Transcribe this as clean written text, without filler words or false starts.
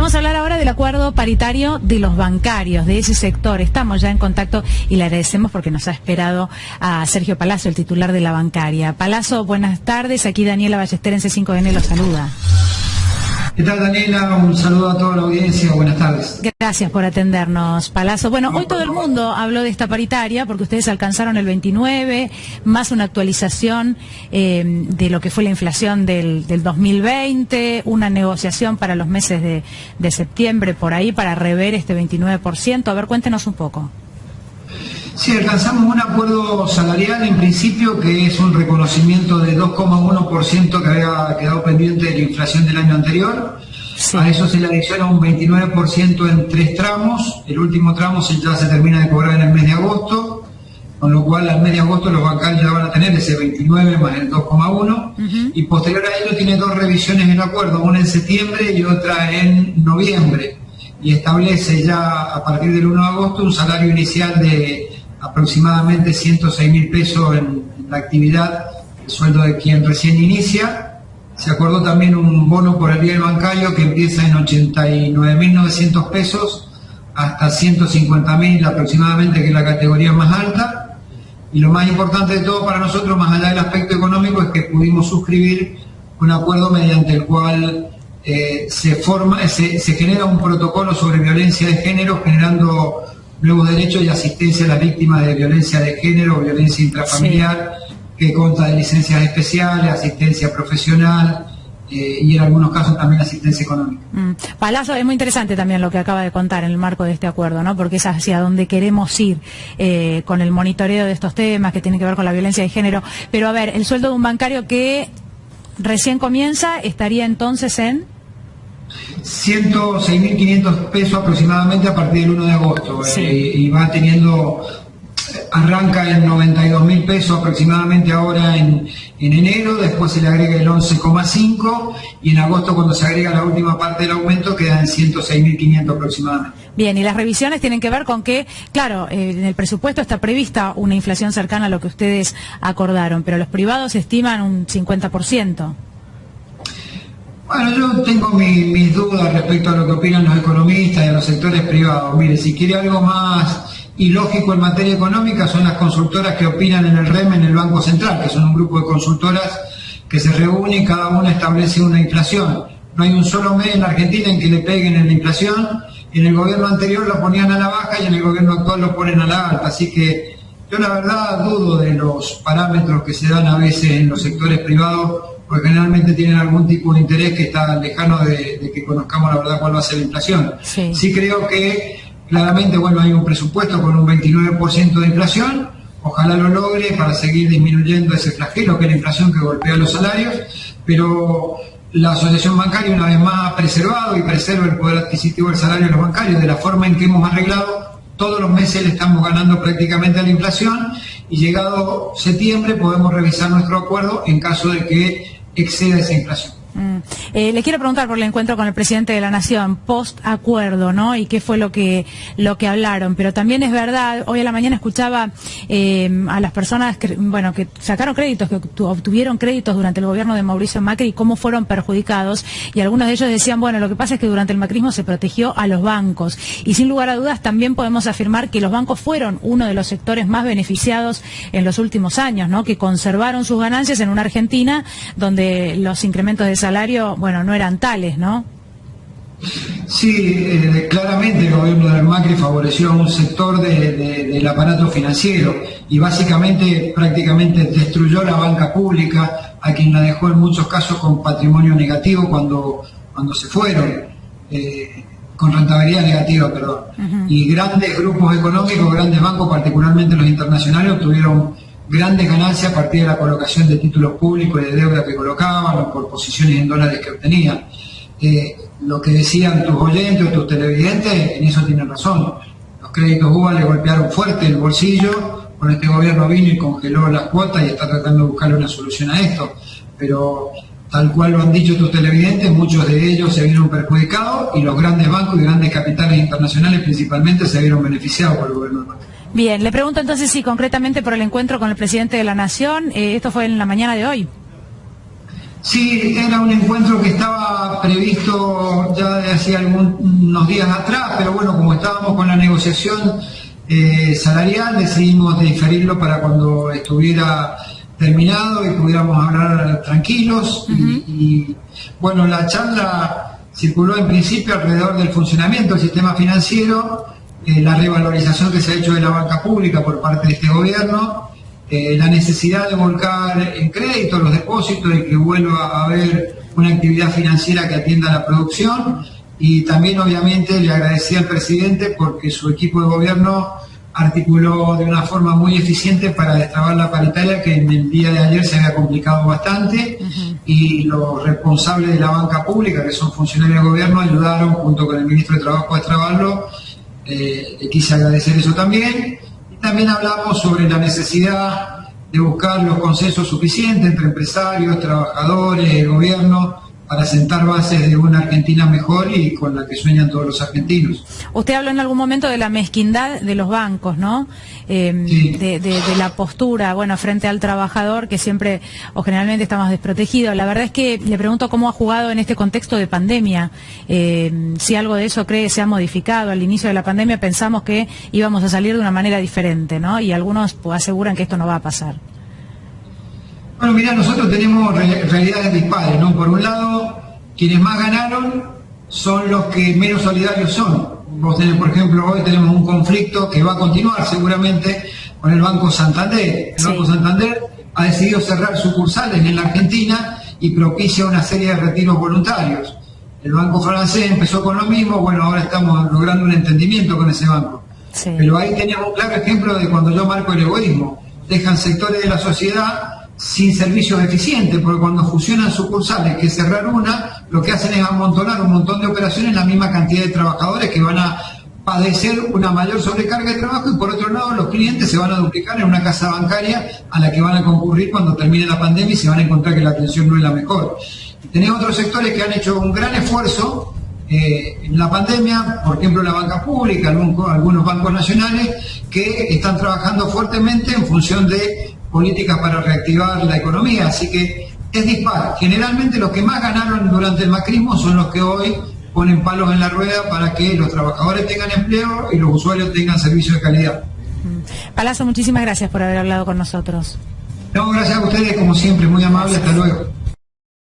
Vamos a hablar ahora del acuerdo paritario de los bancarios, de ese sector. Estamos ya en contacto y le agradecemos porque nos ha esperado a Sergio Palazzo, el titular de la bancaria. Palazzo, buenas tardes. Aquí Daniela Ballester en C5N los saluda. ¿Qué tal, Daniela? Un saludo a toda la audiencia. Buenas tardes. Gracias por atendernos, Palazzo. Bueno, hoy todo el mundo habló de esta paritaria porque ustedes alcanzaron el 29, más una actualización de lo que fue la inflación del 2020, una negociación para los meses de septiembre por ahí para rever este 29%. A ver, cuéntenos un poco. Sí, alcanzamos un acuerdo salarial en principio que es un reconocimiento de 2,1% que había quedado pendiente de la inflación del año anterior. Sí. A eso se le adiciona un 29% en 3 tramos. El último tramo ya se termina de cobrar en el mes de agosto, con lo cual al mes de agosto los bancarios ya van a tener ese 29 más el 2,1%. Y posterior a ello tiene 2 revisiones en el acuerdo, una en septiembre y otra en noviembre. Y establece ya a partir del 1 de agosto un salario inicial de aproximadamente 106.000 pesos en la actividad, el sueldo de quien recién inicia. Se acordó también un bono por el bien bancario que empieza en 89.900 pesos hasta 150.000 aproximadamente, que es la categoría más alta. Y lo más importante de todo para nosotros, más allá del aspecto económico, es que pudimos suscribir un acuerdo mediante el cual se genera un protocolo sobre violencia de género, generando nuevos derechos y asistencia a las víctimas de violencia de género o violencia intrafamiliar, sí, que consta de licencias especiales, asistencia profesional y en algunos casos también asistencia económica. Palazzo, es muy interesante también lo que acaba de contar en el marco de este acuerdo, ¿no? Porque es hacia donde queremos ir con el monitoreo de estos temas que tienen que ver con la violencia de género. Pero a ver, el sueldo de un bancario que recién comienza estaría entonces en 106.500 pesos aproximadamente a partir del 1 de agosto. Sí. Y va teniendo, arranca en 92.000 pesos aproximadamente ahora en enero, después se le agrega el 11,5 y en agosto, cuando se agrega la última parte del aumento, queda en 106.500 aproximadamente. Bien, y las revisiones tienen que ver con que, claro, en el presupuesto está prevista una inflación cercana a lo que ustedes acordaron, pero los privados estiman un 50%. Bueno, yo tengo mis dudas respecto a lo que opinan los economistas y a los sectores privados. Mire, si quiere algo más ilógico en materia económica, son las consultoras que opinan en el REM, en el Banco Central, que son un grupo de consultoras que se reúnen y cada una establece una inflación. No hay un solo mes en la Argentina en que le peguen en la inflación. En el gobierno anterior lo ponían a la baja y en el gobierno actual lo ponen a la alta. Así que yo la verdad dudo de los parámetros que se dan a veces en los sectores privados, porque generalmente tienen algún tipo de interés que está lejano de que conozcamos la verdad cuál va a ser la inflación. Sí, sí creo que claramente, bueno, hay un presupuesto con un 29% de inflación, ojalá lo logre para seguir disminuyendo ese flagelo que es la inflación que golpea los salarios, pero la Asociación Bancaria una vez más ha preservado y preserva el poder adquisitivo del salario de los bancarios de la forma en que hemos arreglado. Todos los meses le estamos ganando prácticamente a la inflación y llegado septiembre podemos revisar nuestro acuerdo en caso de que exceda esa inflación. Le quiero preguntar por el encuentro con el presidente de la Nación, post acuerdo, ¿no? Y qué fue lo que hablaron. Pero también es verdad, hoy a la mañana escuchaba a las personas que sacaron créditos, que obtuvieron créditos durante el gobierno de Mauricio Macri y cómo fueron perjudicados. Y algunos de ellos decían, bueno, lo que pasa es que durante el macrismo se protegió a los bancos. Y sin lugar a dudas también podemos afirmar que los bancos fueron uno de los sectores más beneficiados en los últimos años, ¿no? Que conservaron sus ganancias en una Argentina donde los incrementos de salario, bueno, no eran tales, ¿no? Sí, claramente el gobierno de Macri favoreció a un sector del aparato financiero y básicamente prácticamente destruyó la banca pública, a quien la dejó en muchos casos con patrimonio negativo cuando se fueron, con rentabilidad negativa, perdón. Y grandes grupos económicos, grandes bancos, particularmente los internacionales, obtuvieron grandes ganancias a partir de la colocación de títulos públicos y de deuda que colocaban o por posiciones en dólares que obtenían. Lo que decían tus oyentes o tus televidentes, en eso tienen razón. Los créditos UBA le golpearon fuerte el bolsillo, con este gobierno vino y congeló las cuotas y está tratando de buscarle una solución a esto. Pero tal cual lo han dicho tus televidentes, muchos de ellos se vieron perjudicados y los grandes bancos y grandes capitales internacionales principalmente se vieron beneficiados por el gobierno de Macri. Bien, le pregunto entonces si concretamente por el encuentro con el presidente de la Nación, esto fue en la mañana de hoy. Sí, era un encuentro que estaba previsto ya de hacía unos días atrás, pero bueno, como estábamos con la negociación salarial, decidimos diferirlo para cuando estuviera terminado y pudiéramos hablar tranquilos. Y bueno, la charla circuló en principio alrededor del funcionamiento del sistema financiero, la revalorización que se ha hecho de la banca pública por parte de este gobierno, la necesidad de volcar en crédito los depósitos y que vuelva a haber una actividad financiera que atienda a la producción, y también obviamente le agradecí al presidente porque su equipo de gobierno articuló de una forma muy eficiente para destrabar la paritaria, que en el día de ayer se había complicado bastante, y los responsables de la banca pública, que son funcionarios de gobierno, ayudaron junto con el ministro de Trabajo a destrabarlo. Le quise agradecer eso también. También hablamos sobre la necesidad de buscar los consensos suficientes entre empresarios, trabajadores, gobierno, para sentar bases de una Argentina mejor y con la que sueñan todos los argentinos. Usted habló en algún momento de la mezquindad de los bancos, ¿no? Sí. De la postura, bueno, frente al trabajador, que siempre o generalmente está más desprotegido. La verdad es que le pregunto cómo ha jugado en este contexto de pandemia, si algo de eso cree se ha modificado. Al inicio de la pandemia pensamos que íbamos a salir de una manera diferente, ¿no? Y algunos pues, aseguran que esto no va a pasar. Bueno, mirá, nosotros tenemos realidades dispares, ¿no? Por un lado, quienes más ganaron son los que menos solidarios son. Vos tenés, por ejemplo, hoy tenemos un conflicto que va a continuar seguramente con el Banco Santander. El Banco Santander ha decidido cerrar sucursales en la Argentina y propicia una serie de retiros voluntarios. El Banco francés empezó con lo mismo, bueno, ahora estamos logrando un entendimiento con ese banco. Sí. Pero ahí tenemos un claro ejemplo de cuando yo marco el egoísmo. Dejan sectores de la sociedad sin servicios eficientes, porque cuando fusionan sucursales, que cerrar una, lo que hacen es amontonar un montón de operaciones en la misma cantidad de trabajadores que van a padecer una mayor sobrecarga de trabajo, y por otro lado los clientes se van a duplicar en una casa bancaria a la que van a concurrir cuando termine la pandemia y se van a encontrar que la atención no es la mejor. Y tenés otros sectores que han hecho un gran esfuerzo en la pandemia, por ejemplo la banca pública, algunos bancos nacionales que están trabajando fuertemente en función de políticas para reactivar la economía, así que es dispar. Generalmente los que más ganaron durante el macrismo son los que hoy ponen palos en la rueda para que los trabajadores tengan empleo y los usuarios tengan servicios de calidad. Palazzo, muchísimas gracias por haber hablado con nosotros. No, gracias a ustedes, como siempre, muy amable, hasta luego.